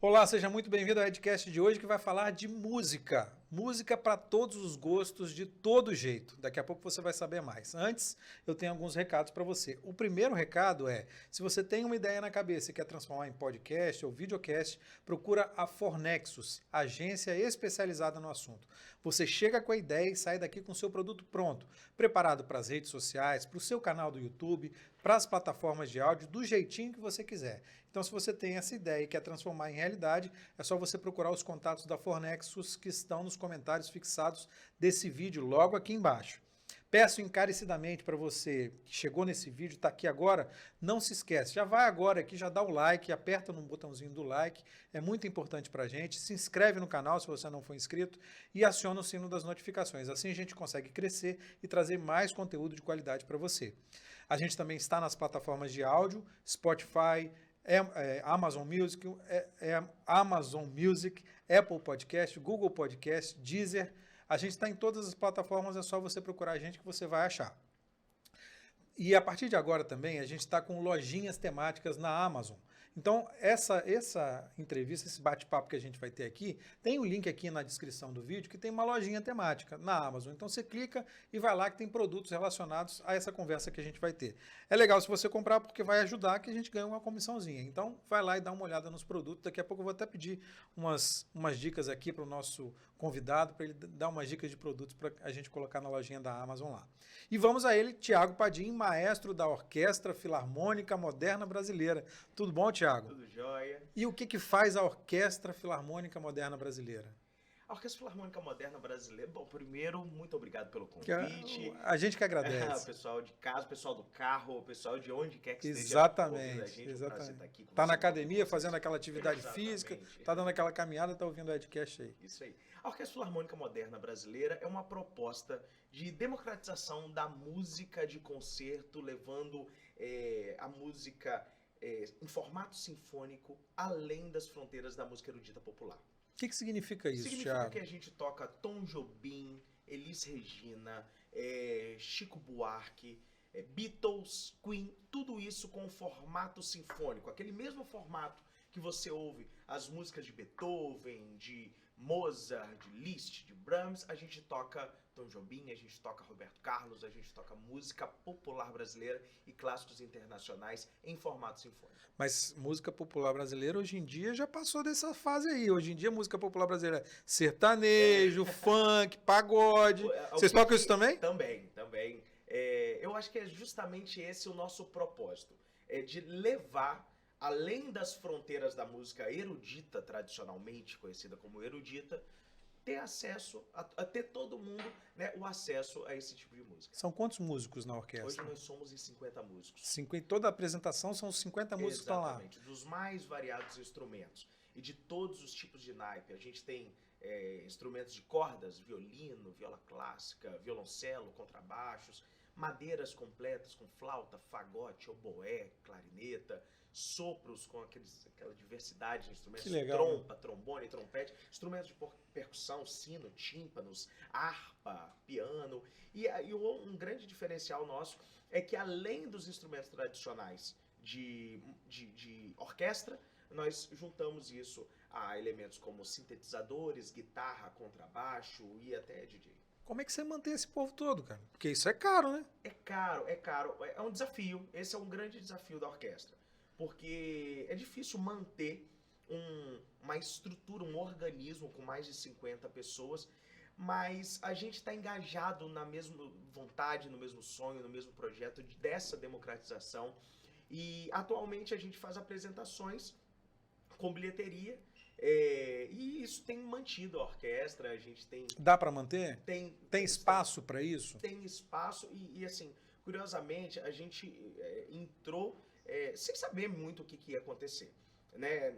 Olá, seja muito bem-vindo ao Edcast de hoje que vai falar de música. Música para todos os gostos, de todo jeito. Daqui a pouco você vai saber mais. Antes, eu tenho alguns recados para você. O primeiro recado é, se você tem uma ideia na cabeça e quer transformar em podcast ou videocast, procura a Fornexus, agência especializada no assunto. Você chega com a ideia e sai daqui com o seu produto pronto, preparado para as redes sociais, para o seu canal do YouTube, para as plataformas de áudio, do jeitinho que você quiser. Então, se você tem essa ideia e quer transformar em realidade, é só você procurar os contatos da Fornexus que estão nos comentários fixados desse vídeo logo aqui embaixo. Peço encarecidamente para você que chegou nesse vídeo, está aqui agora, não se esquece, já vai agora aqui, já dá o like, aperta no botãozinho do like, é muito importante para a gente, se inscreve no canal se você não for inscrito e aciona o sino das notificações, assim a gente consegue crescer e trazer mais conteúdo de qualidade para você. A gente também está nas plataformas de áudio, Spotify, Amazon Music, Apple Podcast, Google Podcast, Deezer. A gente está em todas as plataformas, é só você procurar a gente que você vai achar. E a partir de agora também a gente está com lojinhas temáticas na Amazon. Então essa entrevista, esse bate-papo que a gente vai ter aqui, tem um link aqui na descrição do vídeo que tem uma lojinha temática na Amazon. Então você clica e vai lá que tem produtos relacionados a essa conversa que a gente vai ter. É legal se você comprar porque vai ajudar que a gente ganhe uma comissãozinha. Então vai lá e dá uma olhada nos produtos. Daqui a pouco eu vou até pedir umas dicas aqui para o nosso convidado, para ele dar umas dicas de produtos para a gente colocar na lojinha da Amazon lá. E vamos a ele, Thiago Padim, maestro da Orquestra Filarmônica Moderna Brasileira. Tudo bom, Thiago? Tudo jóia. E o que faz a Orquestra Filarmônica Moderna Brasileira? A Orquestra Filarmônica Moderna Brasileira, bom, primeiro, muito obrigado pelo convite. A gente que agradece. O pessoal de casa, o pessoal do carro, o pessoal de onde quer que esteja. Exatamente, a gente, exatamente. Tá aqui com tá você, na academia, fazendo aquela atividade física, tá dando aquela caminhada, tá ouvindo o Edcast aí. Isso aí. A Orquestra Filarmônica Moderna Brasileira é uma proposta de democratização da música de concerto, levando a música em formato sinfônico além das fronteiras da música erudita popular. O que significa isso, Significa Thiago? que a gente toca Tom Jobim, Elis Regina, Chico Buarque, Beatles, Queen, tudo isso com formato sinfônico, aquele mesmo formato que você ouve as músicas de Beethoven, de Mozart, de Liszt, de Brahms, a gente toca Tom Jobim, a gente toca Roberto Carlos, a gente toca música popular brasileira e clássicos internacionais em formato sinfônico. Mas música popular brasileira hoje em dia já passou dessa fase aí. Hoje em dia música popular brasileira é sertanejo, funk, pagode. Vocês tocam isso também? Também. Eu acho que é justamente esse o nosso propósito, de levar, além das fronteiras da música erudita, tradicionalmente conhecida como erudita, ter acesso, a ter todo mundo, né, o acesso a esse tipo de música. São quantos músicos na orquestra? Hoje nós somos em 50 músicos. Toda a apresentação são os 50 músicos que estão lá. Exatamente, dos mais variados instrumentos e de todos os tipos de naipe. A gente tem instrumentos de cordas, violino, viola clássica, violoncelo, contrabaixos, madeiras completas com flauta, fagote, oboé, clarineta, sopros com aquela diversidade de instrumentos, trompa, trombone, trompete, instrumentos de percussão, sino, tímpanos, harpa, piano. E um grande diferencial nosso é que além dos instrumentos tradicionais de orquestra, nós juntamos isso a elementos como sintetizadores, guitarra, contrabaixo e até DJ. Como é que você mantém esse povo todo, cara? Porque isso é caro, né? É caro. É um desafio. Esse é um grande desafio da orquestra. Porque é difícil manter uma estrutura, um organismo com mais de 50 pessoas, mas a gente está engajado na mesma vontade, no mesmo sonho, no mesmo projeto dessa democratização. E atualmente a gente faz apresentações com bilheteria. E isso tem mantido a orquestra, a gente tem... Dá para manter? Tem espaço para isso? Tem espaço e assim, curiosamente, a gente entrou sem saber muito o que ia acontecer, né?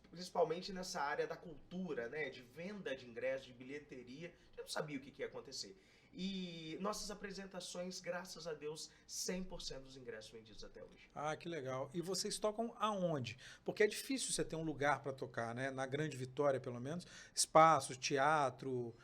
Principalmente nessa área da cultura, né? De venda de ingressos, de bilheteria, a gente não sabia o que ia acontecer. E nossas apresentações, graças a Deus, 100% dos ingressos vendidos até hoje. Ah, que legal. E vocês tocam aonde? Porque é difícil você ter um lugar para tocar, né? Na Grande Vitória, pelo menos, espaços, teatro,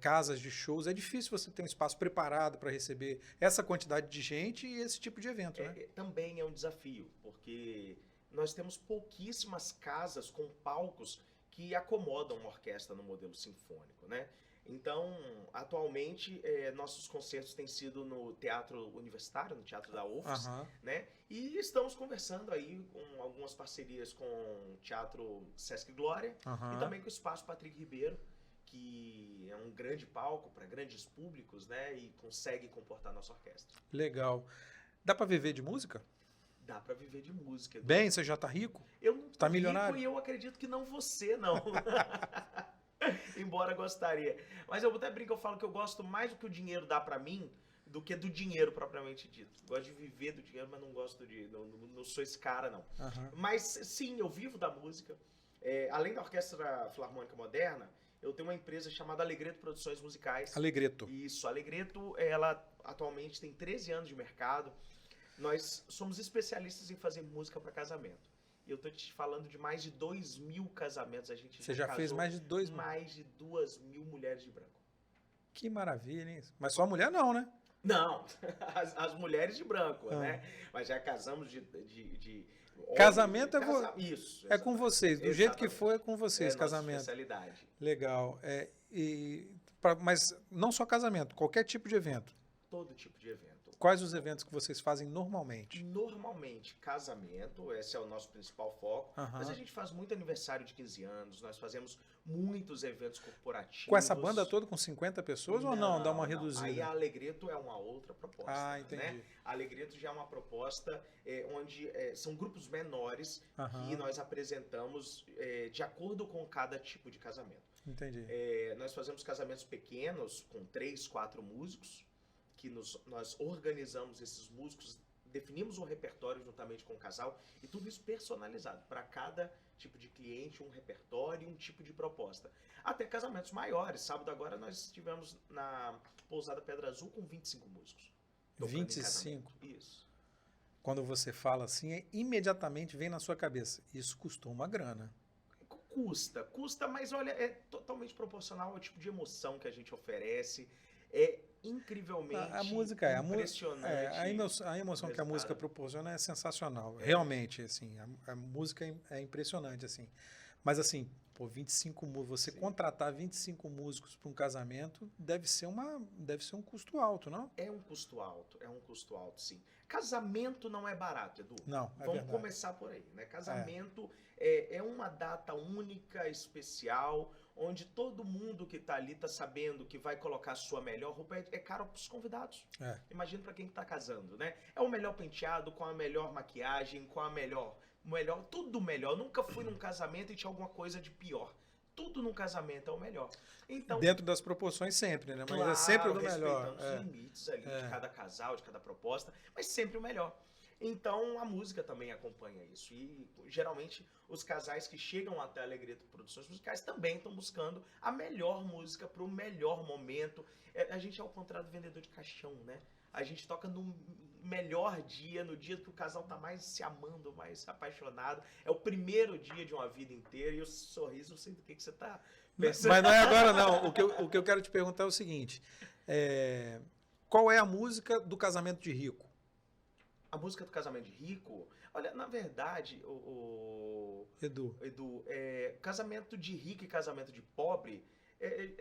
casas de shows. É difícil você ter um espaço preparado para receber essa quantidade de gente e esse tipo de evento, né? Também é um desafio, porque nós temos pouquíssimas casas com palcos que acomodam uma orquestra no modelo sinfônico, né? Então, atualmente, nossos concertos têm sido no Teatro Universitário, no Teatro da UFS, né? E estamos conversando aí com algumas parcerias com o Teatro Sesc Glória e também com o Espaço Patrick Ribeiro, que é um grande palco para grandes públicos, né? E consegue comportar nossa orquestra. Legal. Dá para viver de música? Dá para viver de música. Bem, você já tá rico? Eu não tô tá milionário? rico e eu acredito que não você, não. Embora gostaria. Mas eu até brinco, eu falo que eu gosto mais do que o dinheiro dá para mim do que do dinheiro propriamente dito. Gosto de viver do dinheiro, mas não gosto de... Não sou esse cara, não. Mas sim, eu vivo da música. Além da Orquestra Filarmônica Moderna, eu tenho uma empresa chamada Alegreto Produções Musicais. Alegreto. Isso, a Alegreto, ela atualmente tem 13 anos de mercado. Nós somos especialistas em fazer música para casamento. E eu tô te falando de mais de 2.000 casamentos. A gente Você já fez mais de 2.000? Mais de 2.000 mulheres de branco. Que maravilha, hein? Mas só mulher não, né? Não, as mulheres de branco, né? Mas já casamos de casamento Isso. É com vocês, do jeito que for é com vocês, casamento. Nossa especialidade. Legal. Mas não só casamento, qualquer tipo de evento. Todo tipo de evento. Quais os eventos que vocês fazem normalmente? Normalmente, casamento, esse é o nosso principal foco. Mas a gente faz muito aniversário de 15 anos, nós fazemos muitos eventos corporativos. Com essa banda toda, com 50 pessoas ou não? Dá uma reduzida? Aí a Alegreto é uma outra proposta. Ah, entendi. Né? A Alegreto já é uma proposta onde são grupos menores que nós apresentamos de acordo com cada tipo de casamento. Entendi. Nós fazemos casamentos pequenos com 3, 4 músicos, que nós organizamos esses músicos, definimos um repertório juntamente com o casal e tudo isso personalizado. Para cada tipo de cliente, um repertório e um tipo de proposta. Até casamentos maiores. Sábado agora nós estivemos na Pousada Pedra Azul com 25 músicos. 25? Isso. Quando você fala assim, imediatamente vem na sua cabeça. Isso custou uma grana. Custa, mas olha, é totalmente proporcional ao tipo de emoção que a gente oferece. É incrivelmente a música impressionante. A emoção que a música proporciona é sensacional. Realmente, assim, a música é impressionante, assim. Mas assim, 25 músicos, você contratar 25 músicos para um casamento deve ser um custo alto, não? É um custo alto, sim. Casamento não é barato, Edu. Não, Vamos começar por aí, né? Casamento é uma data única, especial, onde todo mundo que está ali está sabendo que vai colocar a sua melhor roupa. É caro para os convidados. Imagina para quem está casando, né? É o melhor penteado, com a melhor maquiagem, com a melhor, tudo melhor. Nunca fui num casamento e tinha alguma coisa de pior. Tudo num casamento é o melhor. Então, dentro das proporções sempre, né? Mas claro, é sempre o melhor. Respeitando os limites ali de cada casal, de cada proposta, mas sempre o melhor. Então a música também acompanha isso. E geralmente os casais que chegam até a Alegreto Produções Musicais também estão buscando a melhor música para o melhor momento. A gente é o contrário do vendedor de caixão, né? A gente toca no melhor dia, no dia que o casal tá mais se amando, mais apaixonado. É o primeiro dia de uma vida inteira e o sorriso, eu sei do que você tá pensando. Mas não é agora, não. O que eu quero te perguntar é o seguinte. Qual é a música do casamento de rico? A música do casamento de rico... Olha, na verdade, Edu, casamento de rico e casamento de pobre...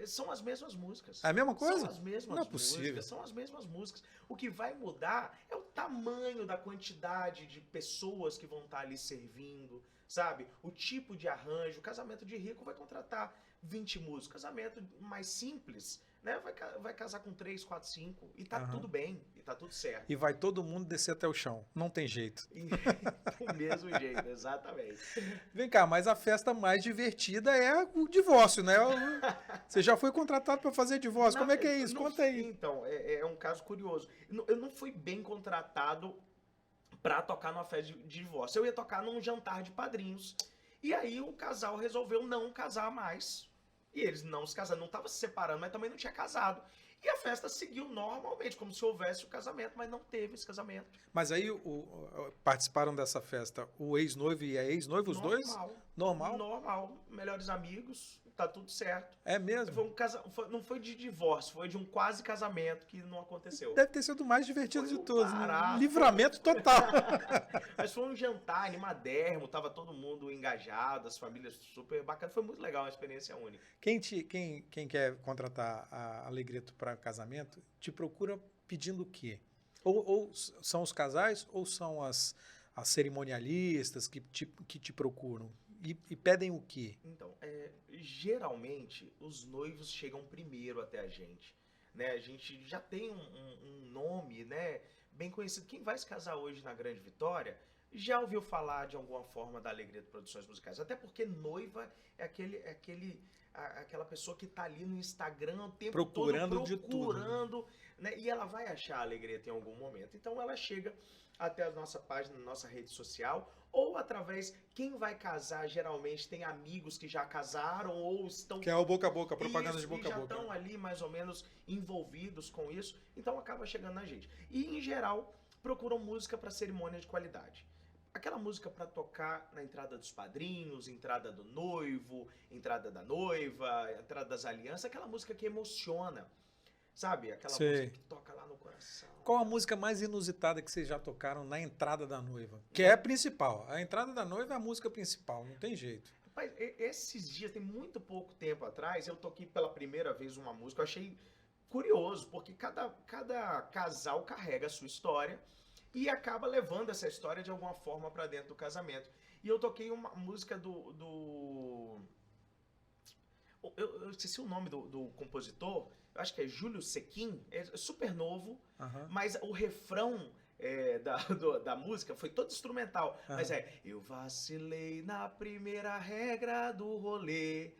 são as mesmas músicas. É a mesma coisa? São as mesmas Não é possível. músicas. São as mesmas músicas. O que vai mudar é o tamanho da quantidade de pessoas que vão estar ali servindo, sabe? O tipo de arranjo. O casamento de rico vai contratar 20 músicos. Casamento mais simples, né? Vai casar com 3, 4, 5. E tá tudo bem. E tá tudo certo. E vai todo mundo descer até o chão. Não tem jeito. Do mesmo jeito, exatamente. Vem cá, mas a festa mais divertida é o divórcio, né? Você já foi contratado para fazer divórcio. Como é que é isso? Conta aí. Então, é um caso curioso. Eu não fui bem contratado para tocar numa festa de divórcio. Eu ia tocar num jantar de padrinhos. E aí o casal resolveu não casar mais. E eles não se casaram, não estavam se separando, mas também não tinha casado. E a festa seguiu normalmente, como se houvesse o casamento, mas não teve esse casamento. Mas aí participaram dessa festa o ex-noivo e a ex-noiva, os dois? Normal. Normal? Normal. Melhores amigos. tá tudo certo. É mesmo? Não foi de divórcio, foi de um quase casamento que não aconteceu. Deve ter sido o mais divertido Foi de um todos. barato. Livramento total. Mas foi um jantar animadérrimo, tava todo mundo engajado, as famílias super bacanas. Foi muito legal, uma experiência única. Quem quer contratar a Alegreto para casamento, te procura pedindo o quê? Ou são os casais ou são as cerimonialistas que te procuram? E pedem o quê? Então, geralmente os noivos chegam primeiro até a gente. Né? A gente já tem um nome, né, bem conhecido. Quem vai se casar hoje na Grande Vitória já ouviu falar de alguma forma da Alegreto Produções Musicais. Até porque noiva é aquela pessoa que está ali no Instagram o tempo todo De tudo. Né? E ela vai achar a Alegreto em algum momento. Então ela chega até a nossa página, nossa rede social, ou através, quem vai casar geralmente tem amigos que já casaram ou estão... Que é o boca a boca, propaganda de boca a boca. já estão ali mais ou menos envolvidos com isso, então acaba chegando na gente. E em geral, procuram música para cerimônia de qualidade. Aquela música para tocar na entrada dos padrinhos, entrada do noivo, entrada da noiva, entrada das alianças, aquela música que emociona. Sabe? Aquela música que toca lá no coração. Qual a música mais inusitada que vocês já tocaram na entrada da noiva? Que é a principal. A entrada da noiva é a música principal, não tem jeito. Rapaz, esses dias, tem muito pouco tempo atrás, eu toquei pela primeira vez uma música, eu achei curioso, porque cada casal carrega a sua história e acaba levando essa história de alguma forma para dentro do casamento. E eu toquei uma música eu esqueci o nome do compositor, eu acho que é Júlio Sequin, é super novo, mas o refrão da música foi todo instrumental. Mas eu vacilei na primeira regra do rolê,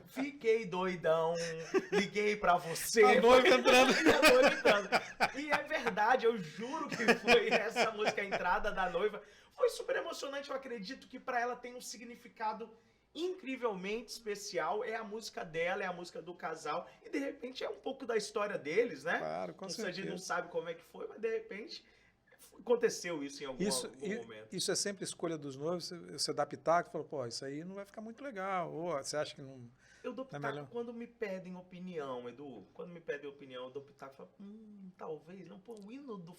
fiquei doidão, liguei pra você. A noiva entrando. E é verdade, eu juro que foi essa música, a entrada da noiva. Foi super emocionante, eu acredito que pra ela tem um significado incrivelmente especial, é a música dela, é a música do casal, e de repente é um pouco da história deles, né? Claro, com certeza. A gente não sabe como é que foi, mas de repente aconteceu isso em algum momento. Isso é sempre escolha dos noivos, você dá pitaco e fala, pô, isso aí não vai ficar muito legal, ou você acha que não... Eu dou pitaco quando me pedem opinião, Edu, quando me pedem opinião, eu dou pitaco e falo, talvez, não, pô, o hino do...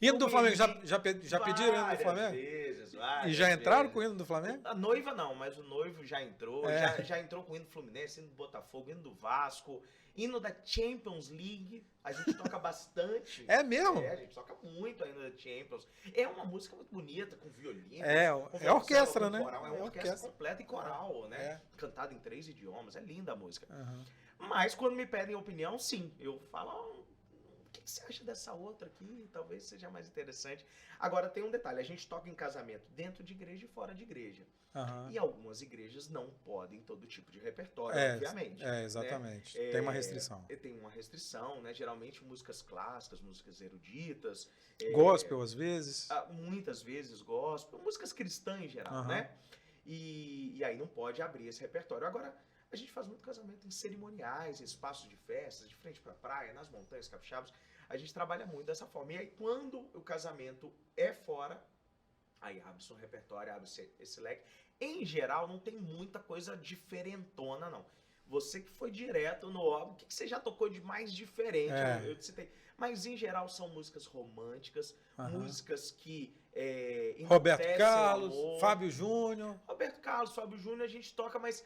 Hino do Flamengo, já pediram o hino do Flamengo? E já entraram com o hino do Flamengo? A noiva não, mas o noivo já entrou, já entrou com o hino do Fluminense, hino do Botafogo, hino do Vasco, hino da Champions League, a gente toca bastante. É mesmo? A gente toca muito ainda da Champions. É uma música muito bonita, com violino. É orquestra, né? Coral, é uma orquestra completa e coral, né? Cantada em 3 idiomas, é linda a música. Mas quando me pedem opinião, sim, eu falo... O que você acha dessa outra aqui? Talvez seja mais interessante. Agora tem um detalhe, a gente toca em casamento dentro de igreja e fora de igreja. E algumas igrejas não podem todo tipo de repertório, obviamente. Exatamente. Né? Tem uma restrição. Tem uma restrição, né? Geralmente músicas clássicas, músicas eruditas. Gospel às vezes. Muitas vezes gospel. Músicas cristãs em geral, né? E aí não pode abrir esse repertório. Agora, a gente faz muito casamento em cerimoniais, em espaços de festas, de frente para a praia, nas montanhas capixabas. A gente trabalha muito dessa forma. E aí, quando o casamento é fora, aí abre-se um repertório, abre-se esse leque. Em geral, não tem muita coisa diferentona, não. Você que foi direto no óbvio, o que você já tocou de mais diferente? Eu citei. Mas, em geral, são músicas românticas, músicas que Roberto Carlos, Fábio Júnior. Roberto Carlos, Fábio Júnior, a gente toca, mas...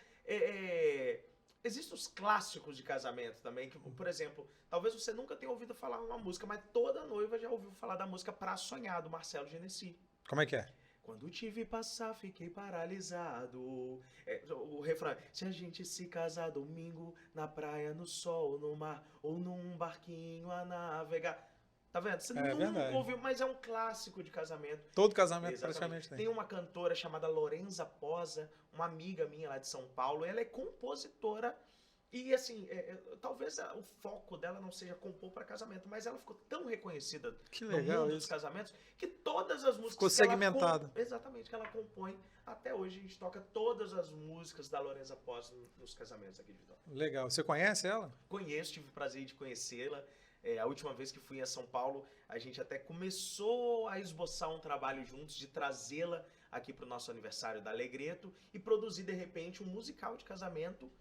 Existem os clássicos de casamento também, que, por exemplo, talvez você nunca tenha ouvido falar uma música, mas toda noiva já ouviu falar da música Pra Sonhar, do Marcelo Genesi. Como é que é? Quando te vi passar, fiquei paralisado. O refrão, se a gente se casar domingo, na praia, no sol, no mar, ou num barquinho a navegar... Tá vendo? Você nunca ouviu, mas é um clássico de casamento. Todo casamento praticamente tem. Tem uma cantora chamada Lorenza Posa, uma amiga minha lá de São Paulo. Ela é compositora e, assim, talvez o foco dela não seja compor para casamento, mas ela ficou tão reconhecida no mundo dos casamentos que todas as músicas... Ficou segmentada. Exatamente, que ela compõe. Até hoje a gente toca todas as músicas da Lorenza Posa nos casamentos aqui de Vitória. Legal. Você conhece ela? Conheço, tive o prazer de conhecê-la. A última vez que fui a São Paulo, a gente até começou a esboçar um trabalho juntos de trazê-la aqui para o nosso aniversário da Alegreto e produzir, de repente, um musical de casamento.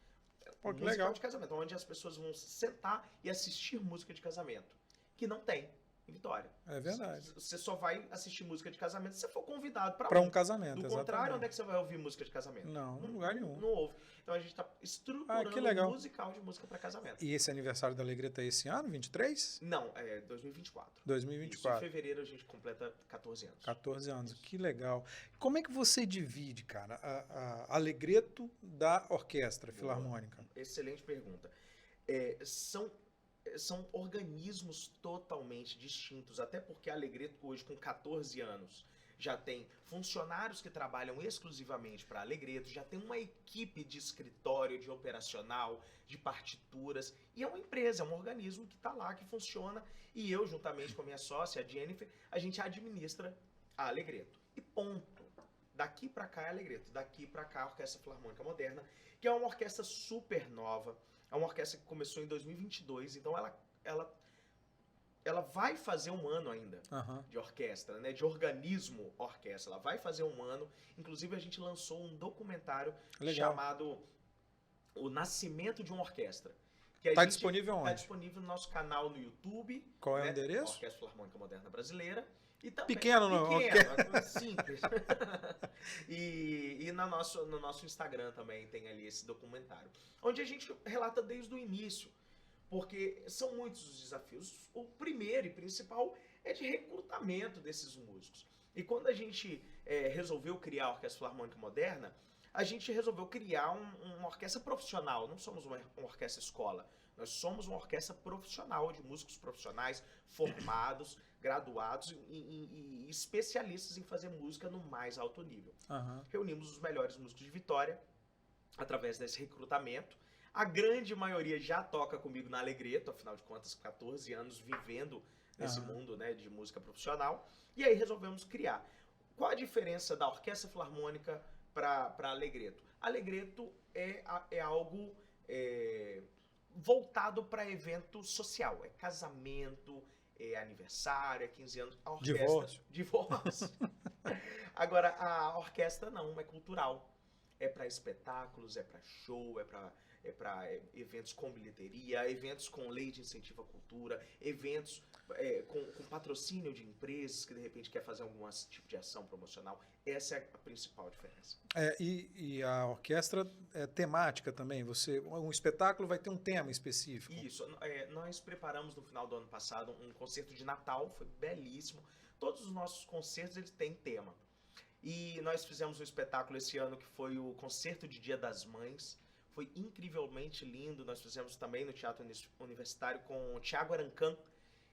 Pô, que legal. De casamento, onde as pessoas vão sentar e assistir música de casamento, que não tem em Vitória. É verdade. Você só vai assistir música de casamento se você for convidado para um casamento. Do contrário, onde é que você vai ouvir música de casamento? Não, em lugar nenhum. Não ouve. Então a gente está estruturando um musical de música para casamento. E esse aniversário da Alegreto é esse ano, 23? Não, é 2024. 2024. Isso, em fevereiro a gente completa 14 anos. 14 anos, que legal. Como é que você divide, cara, a Alegreto da Orquestra Filarmônica? Excelente pergunta. São organismos totalmente distintos, até porque a Alegreto hoje, com 14 anos, já tem funcionários que trabalham exclusivamente para a Alegreto, já tem uma equipe de escritório, de operacional, de partituras, e é uma empresa, é um organismo que está lá, que funciona, e eu, juntamente com a minha sócia, a Jennifer, a gente administra a Alegreto. E ponto. Daqui para cá é a Alegreto, daqui para cá a Orquestra Filarmônica Moderna, que é uma orquestra super nova. É uma orquestra que começou em 2022, então ela vai fazer um ano ainda de orquestra, né? De organismo orquestra. Ela vai fazer um ano. Inclusive, a gente lançou um documentário chamado O Nascimento de uma Orquestra. Está disponível onde? Está disponível no nosso canal no YouTube. Qual é o endereço? Orquestra Filarmônica Moderna Brasileira. E também, pequeno, simples. e no nosso Instagram também tem ali esse documentário, onde a gente relata desde o início, porque são muitos os desafios. O primeiro e principal é de recrutamento desses músicos. E quando a gente resolveu criar a Orquestra Filarmônica Moderna, a gente resolveu criar uma orquestra profissional. Não somos uma orquestra escola, nós somos uma orquestra profissional, de músicos profissionais formados, graduados e especialistas em fazer música no mais alto nível. Reunimos os melhores músicos de Vitória através desse recrutamento. A grande maioria já toca comigo na Alegreto, afinal de contas, 14 anos vivendo nesse mundo, né, de música profissional. E aí resolvemos criar. Qual a diferença da Orquestra Filarmônica para Alegreto? Alegreto é algo voltado para evento social, é casamento, é aniversário, é 15 anos. A orquestra, divórcio. Agora, a orquestra não, é cultural. É para espetáculos, é para show, é para eventos com bilheteria, eventos com lei de incentivo à cultura, eventos com patrocínio de empresas que de repente quer fazer algum tipo de ação promocional. Essa é a principal diferença. E a orquestra é temática também? Um espetáculo vai ter um tema específico? Isso. Nós preparamos no final do ano passado um concerto de Natal, foi belíssimo. Todos os nossos concertos eles têm tema. E nós fizemos um espetáculo esse ano que foi o Concerto de Dia das Mães. Foi incrivelmente lindo. Nós fizemos também no Teatro Universitário com o Thiago Arancan.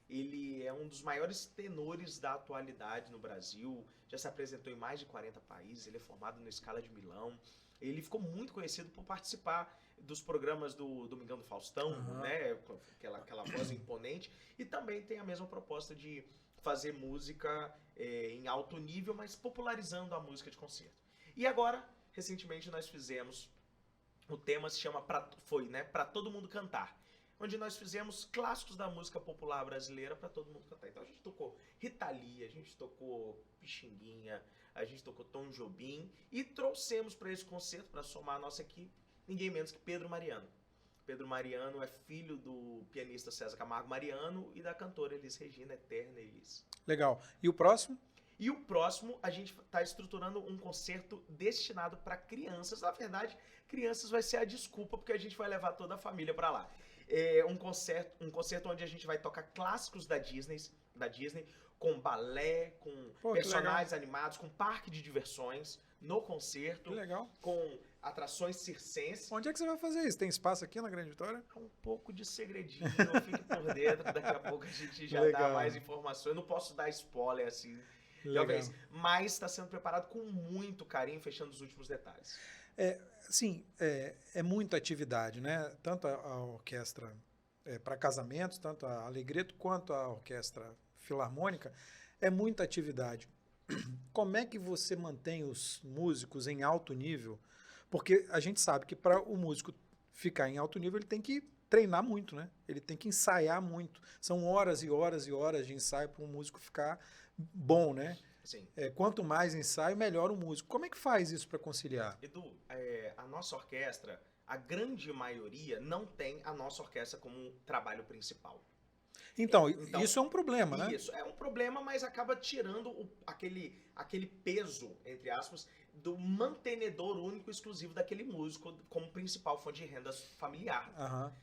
Ele é um dos maiores tenores da atualidade no Brasil. Já se apresentou em mais de 40 países. Ele é formado na Scala de Milão. Ele ficou muito conhecido por participar dos programas do Domingão do Faustão, né? Aquela voz imponente. E também tem a mesma proposta de fazer música em alto nível, mas popularizando a música de concerto. E agora, recentemente, nós fizemos, o tema se chama Pra Todo Mundo Cantar, onde nós fizemos clássicos da música popular brasileira para todo mundo cantar. Então a gente tocou Rita Lee, a gente tocou Pixinguinha, a gente tocou Tom Jobim e trouxemos para esse concerto, para somar a nossa equipe, ninguém menos que Pedro Mariano. Pedro Mariano é filho do pianista César Camargo Mariano e da cantora Elis Regina, eterna Elis. Legal. E o próximo? E o próximo, a gente está estruturando um concerto destinado para crianças. Na verdade, crianças vai ser a desculpa, porque a gente vai levar toda a família para lá. É um concerto onde a gente vai tocar clássicos da Disney, com balé, com personagens animados, com parque de diversões no concerto. Que legal. Com atrações circenses. Onde é que você vai fazer isso? Tem espaço aqui na Grande Vitória? É um pouco de segredinho, fique por dentro, daqui a pouco a gente já dá mais informações. Eu não posso dar spoiler assim, talvez, mas está sendo preparado com muito carinho, fechando os últimos detalhes. Sim, é muita atividade, né? Tanto a orquestra para casamentos, tanto a Alegreto quanto a orquestra filarmônica, é muita atividade. Como é que você mantém os músicos em alto nível? Porque a gente sabe que para o músico ficar em alto nível, ele tem que treinar muito, né? Ele tem que ensaiar muito. São horas e horas e horas de ensaio para um músico ficar bom, né? Sim. Quanto mais ensaio, melhor o músico. Como é que faz isso para conciliar? Edu, a nossa orquestra, a grande maioria não tem a nossa orquestra como trabalho principal. Então, Então, isso é um problema, né? isso é um problema, mas acaba tirando aquele peso, entre aspas, do mantenedor único e exclusivo daquele músico como principal fonte de renda familiar, Aham.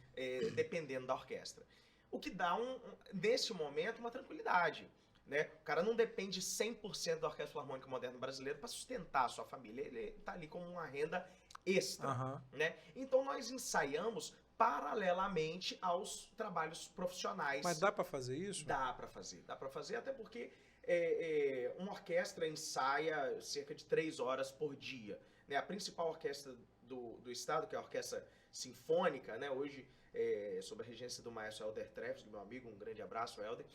dependendo da orquestra. O que dá, nesse momento, uma tranquilidade. Né? O cara não depende 100% da Orquestra Filarmônica Moderna Brasileira para sustentar a sua família. Ele está ali como uma renda extra. Aham. Né? Então nós ensaiamos paralelamente aos trabalhos profissionais. Mas dá para fazer isso? Dá para fazer, até porque uma orquestra ensaia cerca de 3 horas por dia. Né? A principal orquestra do estado, que é a Orquestra Sinfônica, né? Hoje, sob a regência do maestro Helder Treves, meu amigo, um grande abraço, Helder,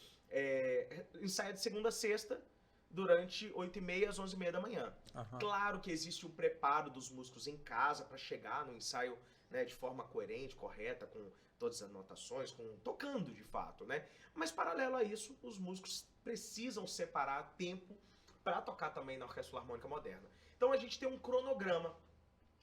ensaia de segunda a sexta, durante 8h30 às 11h30 da manhã. Aham. Claro que existe o preparo dos músicos em casa para chegar no ensaio, né, de forma coerente, correta, com todas as anotações, tocando de fato, né? Mas paralelo a isso, os músicos precisam separar tempo para tocar também na Orquestra Filarmônica Moderna. Então a gente tem um cronograma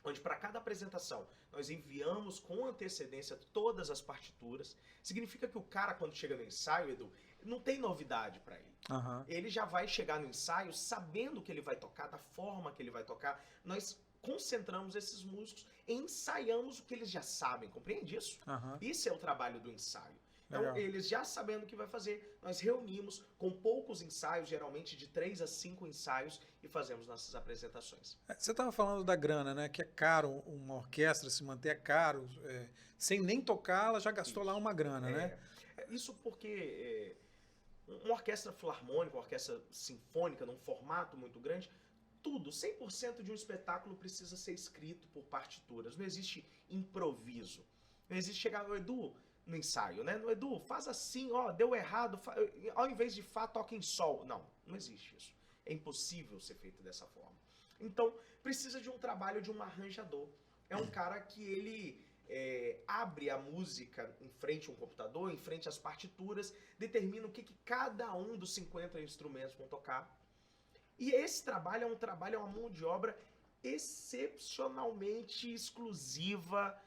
onde para cada apresentação nós enviamos com antecedência todas as partituras. Significa que o cara, quando chega no ensaio, Edu, não tem novidade para ele. Aham. Ele já vai chegar no ensaio sabendo o que ele vai tocar, da forma que ele vai tocar. Nós concentramos esses músicos e ensaiamos o que eles já sabem, compreende isso? Aham. Isso é o trabalho do ensaio. Então, Legal. eles já sabendo o que vai fazer, nós reunimos com poucos ensaios, geralmente de 3 a 5 ensaios, e fazemos nossas apresentações. Você estava falando da grana, né? Que é caro, uma orquestra se manter é caro. Sem nem tocar, ela já gastou lá uma grana, né? Isso porque uma orquestra filarmônica, uma orquestra sinfônica, num formato muito grande, tudo, 100% de um espetáculo precisa ser escrito por partituras. Não existe improviso. Não existe chegar no Edu no ensaio, né? No Edu, faz assim, ó, deu errado, ao invés de Fá, toca em Sol. Não, não existe isso. É impossível ser feito dessa forma. Então, precisa de um trabalho de um arranjador. É um cara que ele abre a música em frente a um computador, em frente às partituras, determina o que cada um dos 50 instrumentos vão tocar. E esse trabalho é uma mão de obra excepcionalmente exclusiva,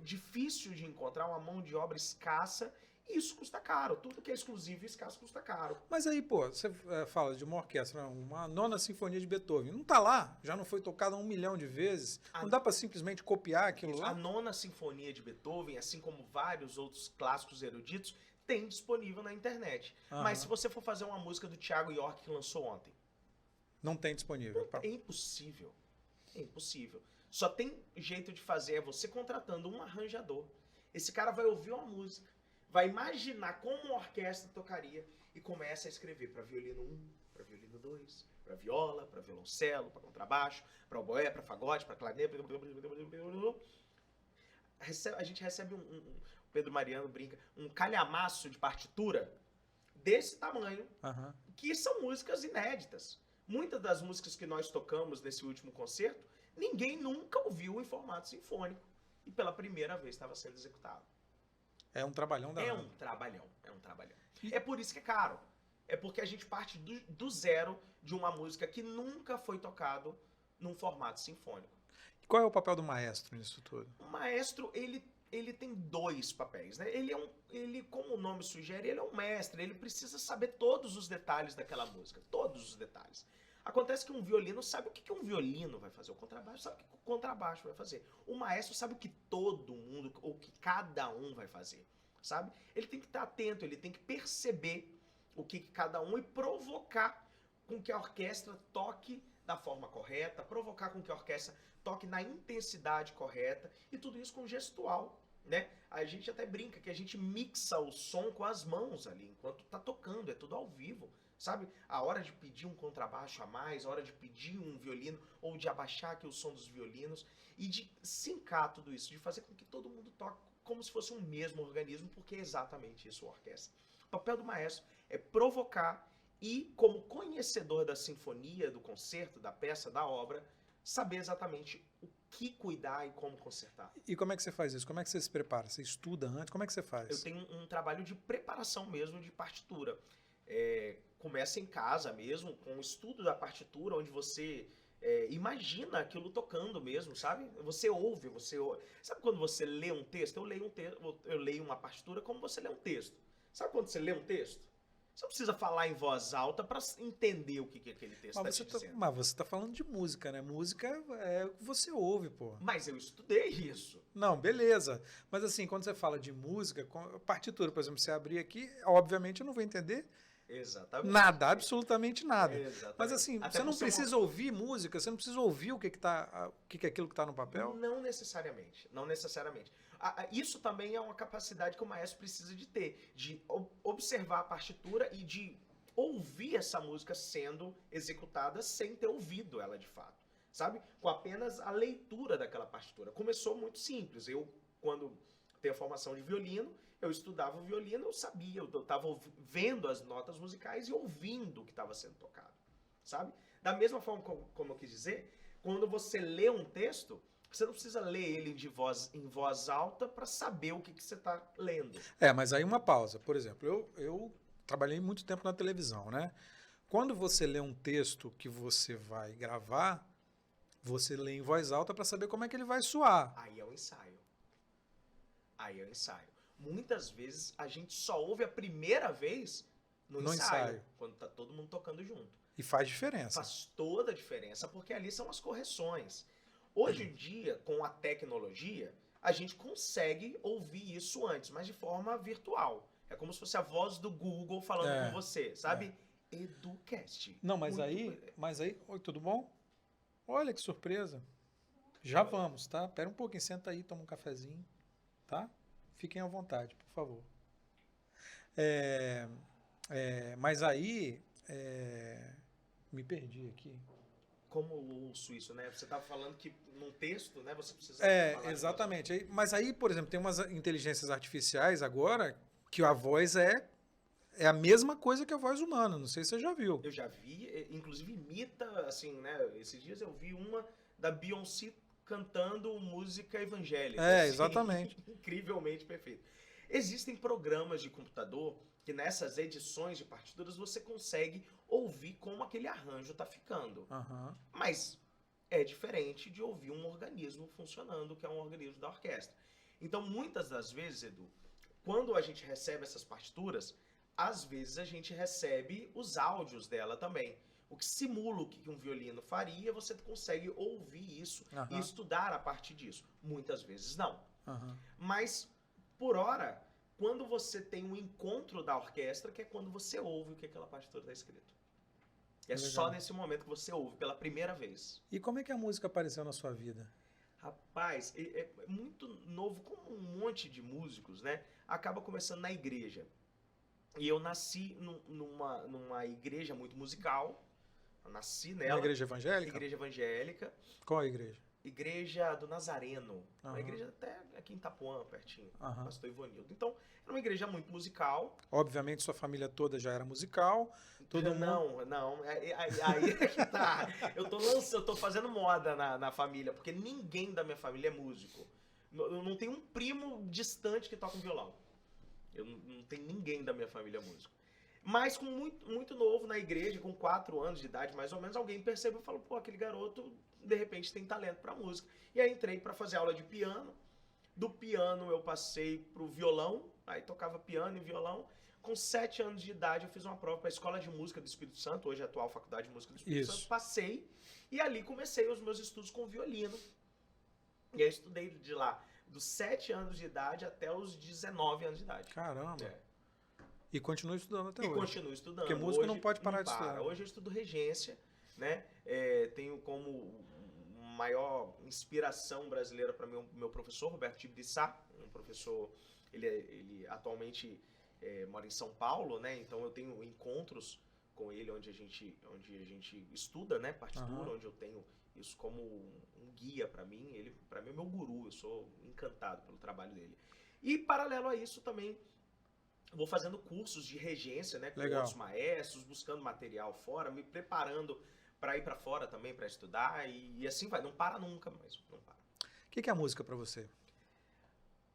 difícil de encontrar, uma mão de obra escassa, e isso custa caro. Tudo que é exclusivo e escasso custa caro. Mas aí, pô, você fala de uma orquestra, uma nona sinfonia de Beethoven. Não tá lá, já não foi tocada 1 milhão de vezes. Não dá para simplesmente copiar aquilo lá? A nona sinfonia de Beethoven, assim como vários outros clássicos eruditos, tem disponível na internet. Aham. Mas se você for fazer uma música do Thiago York que lançou ontem, Não tem disponível. é impossível. É impossível. Só tem jeito de fazer, você contratando um arranjador. Esse cara vai ouvir uma música, vai imaginar como uma orquestra tocaria e começa a escrever para violino 1, para violino 2, para viola, para violoncelo, para contrabaixo, para oboé, para fagote, para clarinete. A gente recebe o Pedro Mariano brinca, um calhamaço de partitura desse tamanho, Aham. que são músicas inéditas. Muitas das músicas que nós tocamos nesse último concerto, ninguém nunca ouviu em formato sinfônico. E pela primeira vez estava sendo executado. É um trabalhão da É um trabalhão. É por isso que é caro. É porque a gente parte do zero de uma música que nunca foi tocado num formato sinfônico. E qual é o papel do maestro nisso tudo? O maestro, ele tem 2 papéis, né? Ele, como o nome sugere, ele é um mestre. Ele precisa saber todos os detalhes daquela música. Todos os detalhes. Acontece que um violino sabe o que um violino vai fazer. O contrabaixo sabe o que o contrabaixo vai fazer. O maestro sabe o que todo mundo, ou que cada um vai fazer, sabe? Ele tem que estar atento, ele tem que perceber o que cada um e provocar com que a orquestra toque da forma correta, provocar com que a orquestra toque na intensidade correta, e tudo isso com gestual, né? A gente até brinca que a gente mixa o som com as mãos ali, enquanto tá tocando, é tudo ao vivo. Sabe? A hora de pedir um contrabaixo a mais, a hora de pedir um violino, ou de abaixar aqui o som dos violinos, e de sincar tudo isso, de fazer com que todo mundo toque como se fosse um mesmo organismo, porque é exatamente isso a orquestra. O papel do maestro é provocar e, como conhecedor da sinfonia, do concerto, da peça, da obra, saber exatamente que cuidar e como consertar. E como é que você faz isso? Como é que você se prepara? Você estuda antes? Como é que você faz? Eu tenho um trabalho de preparação mesmo de partitura. Começa em casa mesmo, com o estudo da partitura, onde você imagina aquilo tocando mesmo, sabe? Você ouve. Sabe quando você lê um texto? Eu leio uma partitura como você lê um texto. Sabe quando você lê um texto? Você não precisa falar em voz alta para entender o que aquele texto está te dizendo. Mas você tá falando de música, né? Música é o que você ouve, pô. Mas eu estudei isso. Não, beleza. Mas assim, quando você fala de música, partitura, por exemplo, você abrir aqui, obviamente eu não vou entender Exatamente. nada, absolutamente nada. Exatamente. Mas assim, Até você não você precisa ouvir música, você não precisa ouvir o que é aquilo que está no papel? Não necessariamente, não necessariamente. Isso também é uma capacidade que o maestro precisa de ter, de observar a partitura e de ouvir essa música sendo executada sem ter ouvido ela de fato, sabe? Com apenas a leitura daquela partitura. Começou muito simples. Eu, quando tenho a formação de violino, eu estudava o violino, eu sabia, eu estava vendo as notas musicais e ouvindo o que estava sendo tocado, sabe? Da mesma forma como eu quis dizer, quando você lê um texto, você não precisa ler ele em voz alta para saber o que você está lendo. Mas aí uma pausa. Por exemplo, eu trabalhei muito tempo na televisão, né? Quando você lê um texto que você vai gravar, você lê em voz alta para saber como é que ele vai soar. Aí é o ensaio. Muitas vezes a gente só ouve a primeira vez no ensaio, quando tá todo mundo tocando junto. E faz diferença. Faz toda a diferença, porque ali são as correções. Hoje em dia, com a tecnologia, a gente consegue ouvir isso antes, mas de forma virtual. É como se fosse a voz do Google falando com você, sabe? Educast. Não, mas aí, oi, tudo bom? Olha que surpresa. Já vamos, tá? Pera um pouquinho, senta aí, toma um cafezinho, tá? Fiquem à vontade, por favor. Mas aí, me perdi aqui. Como eu ouço isso, né? Você estava falando que num texto, né, você precisa falar. Exatamente. Mas aí, por exemplo, tem umas inteligências artificiais agora que a voz é a mesma coisa que a voz humana. Não sei se você já viu. Eu já vi, inclusive imita, assim, né? Esses dias eu vi uma da Beyoncé cantando música evangélica. Assim, exatamente. Incrivelmente perfeito. Existem programas de computador que nessas edições de partituras você consegue ouvir como aquele arranjo está ficando. Uhum. Mas é diferente de ouvir um organismo funcionando, que é um organismo da orquestra. Então, muitas das vezes, Edu, quando a gente recebe essas partituras, às vezes a gente recebe os áudios dela também. O que simula o que um violino faria, você consegue ouvir isso e estudar a partir disso. Muitas vezes não. Mas, por hora, quando você tem um encontro da orquestra, que é quando você ouve o que aquela partitura está escrito. É só nesse momento que você ouve, pela primeira vez. E como é que a música apareceu na sua vida? Rapaz, é muito novo, como um monte de músicos, né? Acaba começando na igreja. E eu nasci numa igreja muito musical. Eu nasci nela. Uma igreja evangélica? Igreja evangélica. Qual a igreja? Igreja do Nazareno. Uma igreja até aqui em Itapuã, pertinho. Pastor Ivonildo. Então, era uma igreja muito musical. Obviamente, sua família toda já era musical. Não. Aí é que tá. Eu tô fazendo moda na família, porque ninguém da minha família é músico. Eu não tenho um primo distante que toca um violão. Eu não tenho ninguém da minha família músico. Mas com muito novo na igreja, com 4 anos de idade, mais ou menos, alguém percebeu e falou, pô, aquele garoto, de repente, tem talento pra música. E aí entrei pra fazer aula de piano. Do piano eu passei pro violão, aí tocava piano e violão. Com 7 anos de idade eu fiz uma prova pra Escola de Música do Espírito Santo, hoje é a atual Faculdade de Música do Espírito Santo. Passei, e ali comecei os meus estudos com violino. E aí eu estudei de lá, dos 7 anos de idade até os 19 anos de idade. Caramba! E continuo estudando até hoje. E continuo estudando. Porque músico não pode parar de estudar. Hoje eu estudo regência, né? Tenho como maior inspiração brasileira para mim o meu professor, Roberto Tibiriçá, um professor, ele atualmente mora em São Paulo, né? Então eu tenho encontros com ele onde a gente estuda, né? Partitura, onde eu tenho isso como um guia para mim. Ele, para mim, é meu guru. Eu sou encantado pelo trabalho dele. E paralelo a isso também vou fazendo cursos de regência, né, com outros maestros, buscando material fora, me preparando para ir para fora também para estudar e assim vai, não para nunca mais, não para. que é a música para você?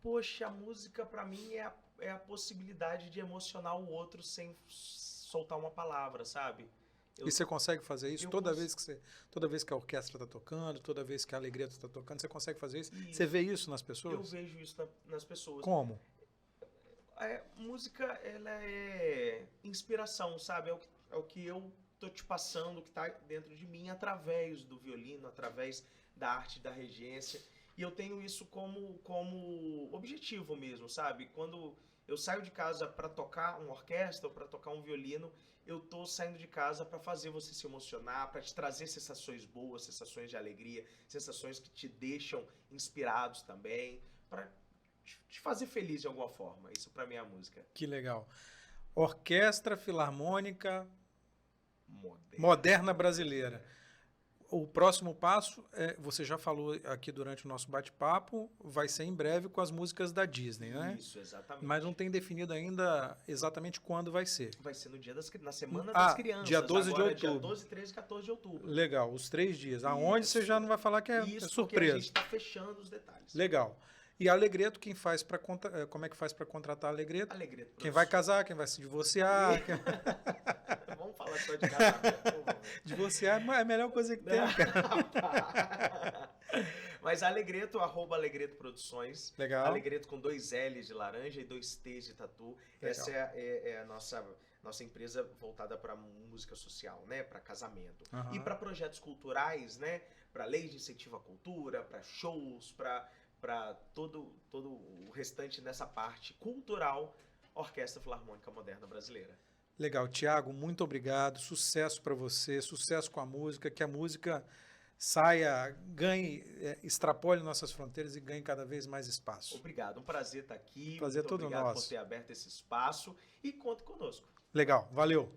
Poxa, a música pra mim é a possibilidade de emocionar o outro sem soltar uma palavra, sabe? Eu, E você consegue fazer isso eu toda cons- vez toda vez que a orquestra está tocando, toda vez que a alegria está tocando, você consegue fazer isso? Você isso, vê isso nas eu pessoas? vejo isso nas pessoas. Como? Música, ela é inspiração, sabe? É o que eu tô te passando, que tá dentro de mim, através do violino, através da arte da regência. E eu tenho isso como objetivo mesmo, sabe? Quando eu saio de casa para tocar uma orquestra ou para tocar um violino, eu tô saindo de casa para fazer você se emocionar, para te trazer sensações boas, sensações de alegria, sensações que te deixam inspirados também, para te fazer feliz de alguma forma. Isso para mim é a música Que legal. Orquestra Filarmônica moderna. Moderna Brasileira. O próximo passo, você já falou aqui durante o nosso bate-papo, vai ser em breve com as músicas da Disney, né? Isso, exatamente. Mas não tem definido ainda exatamente quando vai ser. Vai ser no dia na semana das crianças. Dia 12 agora, de outubro. Dia 12, 13 e 14 de outubro. Legal, os 3 dias. Aonde você já não vai falar que é Isso, porque a surpresa. gente está fechando os detalhes. Legal. E a Alegreto, quem faz para como é que faz para contratar a Alegreto? Alegria. Quem vai casar, quem vai se divorciar. Vamos falar só de casamento, por favor. Divorciar é a melhor coisa que tem, cara. Mas Alegreto, @Alegreto Produções. Legal. Alegreto com 2 L's de laranja e 2 T's de tatu. Legal. Essa é a nossa empresa voltada para música social, né? Para casamento. Aham. E para projetos culturais, né? Para leis de incentivo à cultura, para shows, para todo o restante nessa parte cultural, Orquestra Filarmônica Moderna Brasileira. Legal, Thiago, muito obrigado. Sucesso para você, sucesso com a música, que a música saia, ganhe, extrapole nossas fronteiras e ganhe cada vez mais espaço. Obrigado, um prazer estar aqui. Prazer Muito todo obrigado nosso. por ter aberto esse espaço e conte conosco. Legal, valeu.